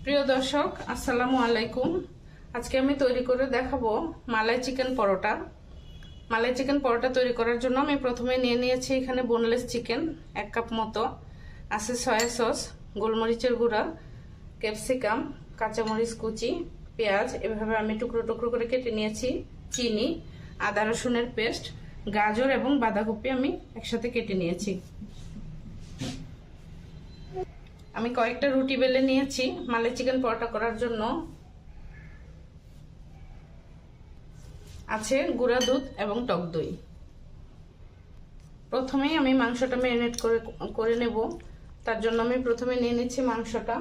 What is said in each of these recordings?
প্রিয় দর্শক, আসসালামু আলাইকুম। আজকে আমি তৈরি করে দেখাবো মালাই চিকেন পরোটা। মালাই চিকেন পরোটা তৈরি করার জন্য আমি প্রথমে নিয়ে নিয়েছি এখানে বোনলেস চিকেন 1 কাপ মতো, আছে সয়া সস, গোলমরিচের গুঁড়া, ক্যাপসিকাম, কাঁচামরিচ কুচি, পেঁয়াজ এভাবে আমি টুকরো টুকরো করে কেটে নিয়েছি, চিনি, আদা রসুনের পেস্ট, গাজর এবং বাঁধাকপি আমি একসাথে কেটে নিয়েছি। আমি কয়েকটা রুটি বেলে নিয়েছি মালাই চিকেন পরোটা করার জন্য। আছে গুঁড়া দুধ এবং টক দই। প্রথমেই আমি মাংসটা ম্যারিনেট করে নেব। তার জন্য আমি প্রথমে নিয়ে নিচ্ছি মাংসটা,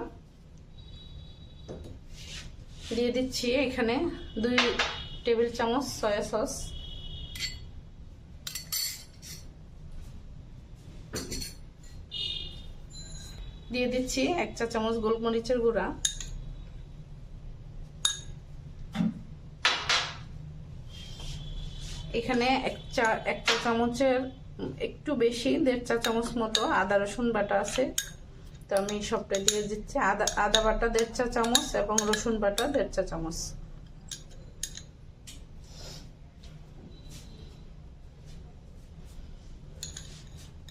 দিয়ে দিচ্ছি এখানে 2 টেবিল চামচ সয়া সস, দিয়ে দিচ্ছি 1 চা চামচ গোলমরিচের গুঁড়া, এখানে 1 চা চামচের একটু বেশি 1.5 চা চামচ মতো আদা রসুন বাটা আছে, তো আমি সবটা দিয়ে দিচ্ছি। আদা বাটা 1.5 চা চামচ এবং রসুন বাটা 1.5 চা চামচ।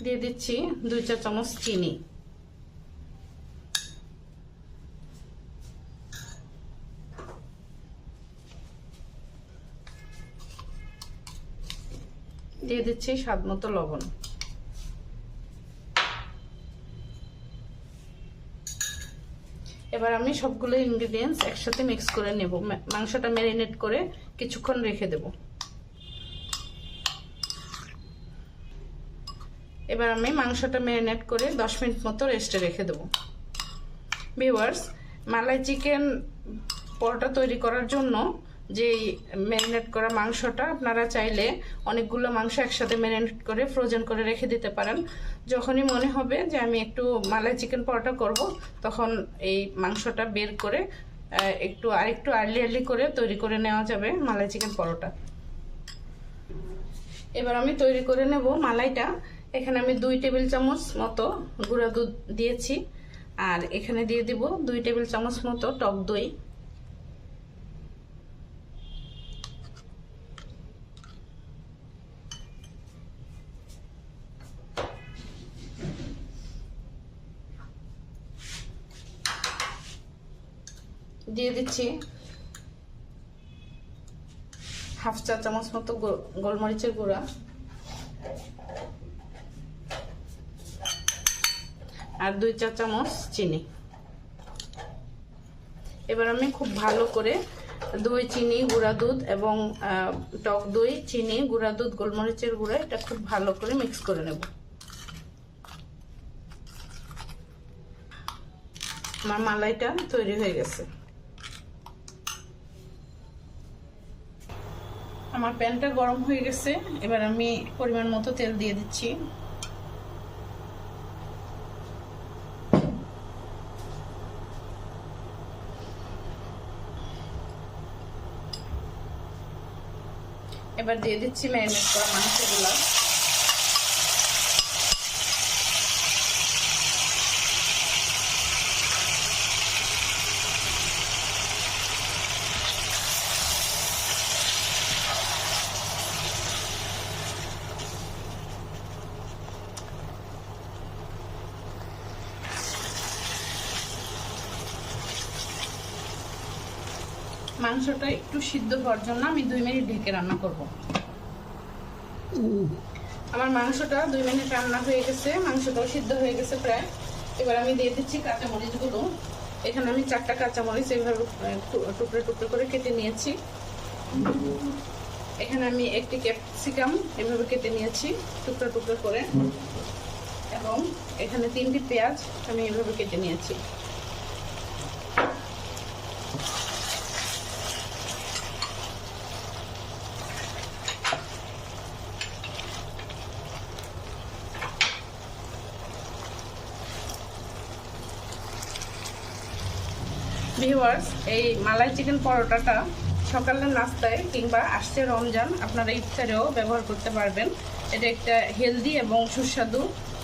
দিয়ে দিচ্ছি 2 চা চামচ চিনি। দিয়ে দিচ্ছি স্বাদ মতো লবণ। এবার আমি সবগুলো ইনগ্রেডিয়েন্টস একসাথে মিক্স করে নেব। মাংসটা ম্যারিনেট করে কিছুক্ষণ রেখে দেব। এবার আমি মাংসটা ম্যারিনেট করে 10 মিনিট মতো রেস্টে রেখে দেব। ভিউয়ার্স, মালাই চিকেন পরোটা তৈরি করার জন্য যে ম্যারিনেট করা মাংসটা আপনারা চাইলে অনেকগুলো মাংস একসাথে ম্যারিনেট করে ফ্রোজেন করে রেখে দিতে পারেন। যখনই মনে হবে যে আমি একটু মালাই চিকেন পরোটা করব, তখন এই মাংসটা বের করে আরেকটু আর্লি করে তৈরি করে নেওয়া যাবে মালাই চিকেন পরোটা। এবার আমি তৈরি করে নেব মালাইটা। এখানে আমি 2 টেবিল চামচ মতো গুঁড়া দুধ দিয়েছি, আর এখানে দিয়ে দিব 2 টেবিল চামচ মতো টক দই, দিয়ে দিচ্ছি 1/2 চা চামচ মতো গোলমরিচের গুঁড়া, আর 2 চা চামচ চিনি। এবার আমি খুব ভালো করে দই, চিনি, গুঁড়া দুধ এবং টক দই, চিনি, গুঁড়া দুধ, গোলমরিচের গুঁড়া এটা খুব ভালো করে মিক্স করে নেব। আমার মালাইটা তৈরি হয়ে গেছে। আমার প্যানটা গরম হয়ে গেছে। এবার আমি পরিমাণ মতো তেল দিয়ে দিচ্ছি। এবার দিয়ে দিচ্ছি ম্যারিনেট করা মাংসগুলো। মাংসটা একটু সিদ্ধ হওয়ার জন্য আমি 2 মিনিট ঢেকে রান্না করব। আমার মাংসটা 2 মিনিট রান্না হয়ে গেছে, মাংসটাও সিদ্ধ হয়ে গেছে প্রায়। এবার আমি দিয়ে দিচ্ছি কাঁচামরিচগুলো। এখানে আমি 4টা কাঁচামরিচ এইভাবে টুকরো টুকরো করে কেটে নিয়েছি। এখানে আমি 1টি ক্যাপসিকাম এভাবে কেটে নিয়েছি টুকরো টুকরো করে, এবং এখানে 3টি পেঁয়াজ আমি এভাবে কেটে নিয়েছি। ভিউয়ার্স, এই মালাই চিকেন পরোটাটা সকালের নাস্তায় কিংবা আসছে রমজান আপনারা ইফতারেও ব্যবহার করতে পারবেন। এটা একটা হেলদি এবং সুস্বাদু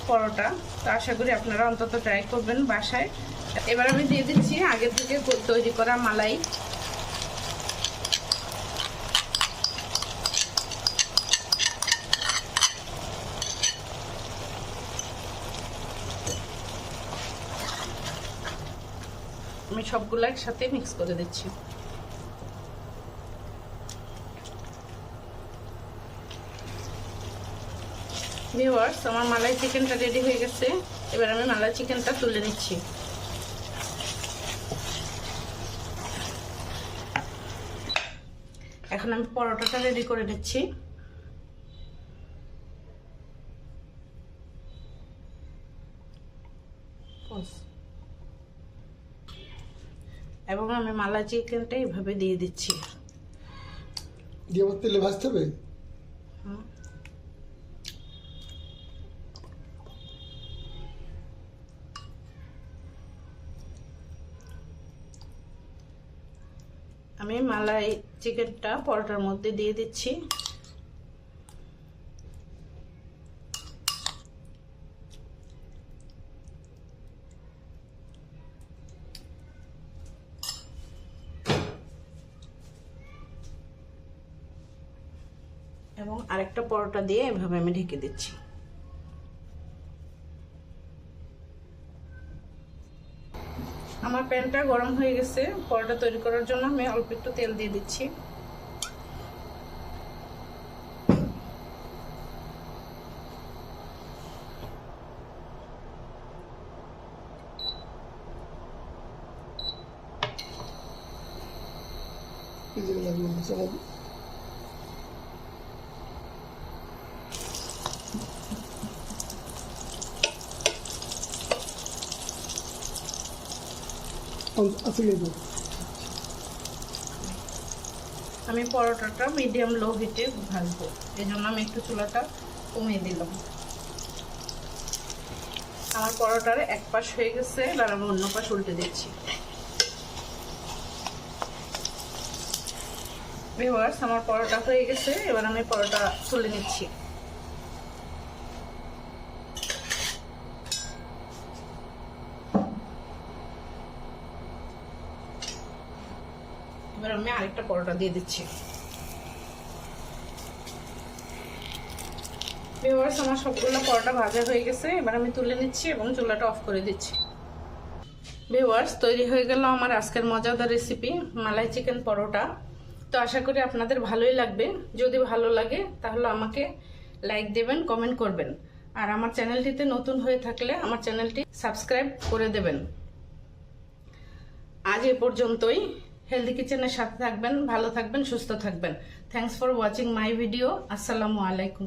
পরোটা। তো আশা করি আপনারা অন্তত ট্রাই করবেন বাসায়। এবার আমি দিয়ে দিচ্ছি আগে থেকে তৈরি করা মালাই। আমি সবগুলো একসাথে মিক্স করে দিচ্ছি। ভিউয়ার্স, আমার মালাই চিকেনটা রেডি হয়ে গেছে। এবার আমি মালাই চিকেনটা তুলে নিচ্ছি। এখন আমি পরোটাটা রেডি করে নিচ্ছি। এবং আমি মালাই চিকেনটা এইভাবে দিয়ে দিচ্ছি। দিয়ে আবার তেলে ভাজতে হবে। আমি মালাই চিকেনটা পরোটার মধ্যে দিয়ে দিচ্ছি। এবং আরেকটা পরোটা দিয়ে এভাবে আমি ঢেকে দিচ্ছি। আমার প্যানটা গরম হয়ে গেছে। পরোটা তৈরি করার জন্য আমি অল্প একটু তেল দিয়ে দিচ্ছি। আমি পরোটাটা মিডিয়াম লো হিটে ভাজবো, এই জন্য আমি একটু চুলাটা কমিয়ে দিলাম। আমার পরোটার এক পাশ হয়ে গেছে, এবার আমি অন্য পাশ উল্টে দিচ্ছি। ভিউয়ার্স, আমার পরোটা হয়ে গেছে। এবার আমি পরোটা তুলে নিচ্ছি। এবার আমি আরেকটা পরোটা দিয়ে দিচ্ছি। ভিউয়ার্স, আমার সবগুলো পরোটা ভাজা হয়ে গেছে। এবার আমি তুলে নিচ্ছি এবং চুলাটা অফ করে দিচ্ছি। ভিউয়ার্স, তৈরি হয়ে গেল আমার আজকের মজাদার রেসিপি মালাই চিকেন পরোটা। তো আশা করি আপনাদের ভালোই লাগবে। যদি ভালো লাগে তাহলে আমাকে লাইক দেবেন, কমেন্ট করবেন। আর আমার চ্যানেলটিতে নতুন হয়ে থাকলে আমার চ্যানেলটি সাবস্ক্রাইব করে দেবেন। আজ এ পর্যন্তই। হেলদি কিচেনের সাথে থাকবেন, ভালো থাকবেন, সুস্থ থাকবেন। Thanks for watching my video. আসসালামু আলাইকুম।